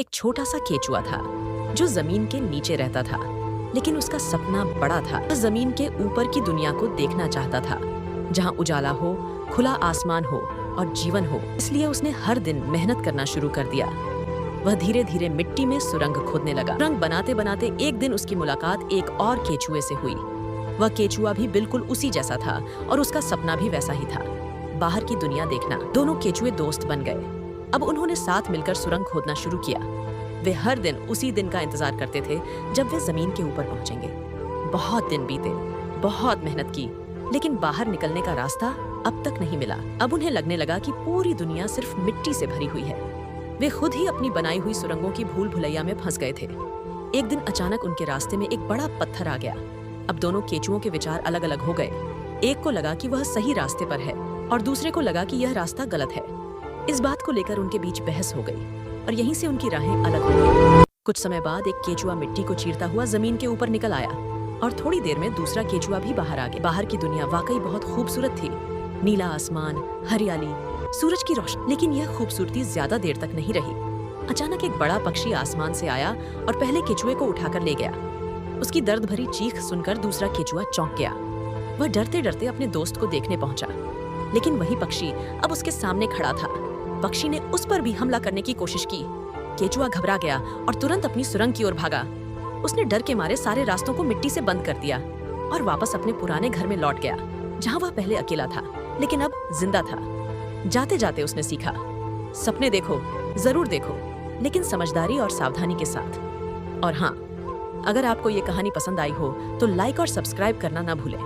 एक छोटा सा केचुआ था जो जमीन के नीचे रहता था, लेकिन उसका सपना बड़ा था। वह जमीन के ऊपर की दुनिया को देखना चाहता था, जहाँ उजाला हो, खुला आसमान हो और जीवन हो। इसलिए उसने हर दिन मेहनत करना शुरू कर दिया। वह धीरे धीरे मिट्टी में सुरंग खोदने लगा। सुरंग बनाते बनाते एक दिन उसकी मुलाकात एक और केचुए से हुई। वह केचुआ भी बिल्कुल उसी जैसा था और उसका सपना भी वैसा ही था, बाहर की दुनिया देखना। दोनों केचुए दोस्त बन गए। अब उन्होंने साथ मिलकर सुरंग खोदना शुरू किया। वे हर दिन उसी दिन का इंतजार करते थे जब वे जमीन के ऊपर पहुंचेंगे। बहुत दिन बीते, बहुत मेहनत की, लेकिन बाहर निकलने का रास्ता अब तक नहीं मिला। अब उन्हें लगने लगा कि पूरी दुनिया सिर्फ मिट्टी से भरी हुई है। वे खुद ही अपनी बनाई हुई सुरंगों की भूल भुलैया में फंस गए थे। एक दिन अचानक उनके रास्ते में एक बड़ा पत्थर आ गया। अब दोनों केचुओं के विचार अलग अलग हो गए। एक को लगा कि वह सही रास्ते पर है और दूसरे को लगा कि यह रास्ता गलत है। इस बात को लेकर उनके बीच बहस हो गई और यहीं से उनकी राहें अलग हो गई। कुछ समय बाद एक केचुआ मिट्टी को चीरता हुआ जमीन के ऊपर निकल आया और थोड़ी देर में दूसरा केचुआ भी बाहर आ गया। बाहर की दुनिया वाकई बहुत खूबसूरत थी। नीला आसमान, हरियाली, सूरज की रोशनी। लेकिन यह खूबसूरती ज्यादा देर तक नहीं रही। अचानक एक बड़ा पक्षी आसमान से आया और पहले केचुए को उठाकर ले गया। उसकी दर्द भरी चीख सुनकर दूसरा केचुआ चौंक गया। वह डरते डरते अपने दोस्त को देखने पहुंचा, लेकिन वही पक्षी अब उसके सामने खड़ा था। पक्षी ने उस पर भी हमला करने की कोशिश की। केचुआ घबरा गया और तुरंत अपनी सुरंग की ओर भागा। उसने डर के मारे सारे रास्तों को मिट्टी से बंद कर दिया और वापस अपने पुराने घर में लौट गया, जहां वह पहले अकेला था लेकिन अब जिंदा था। जाते जाते उसने सीखा, सपने देखो, जरूर देखो, लेकिन समझदारी और सावधानी के साथ। और हाँ, अगर आपको ये कहानी पसंद आई हो तो लाइक और सब्सक्राइब करना ना भूलें।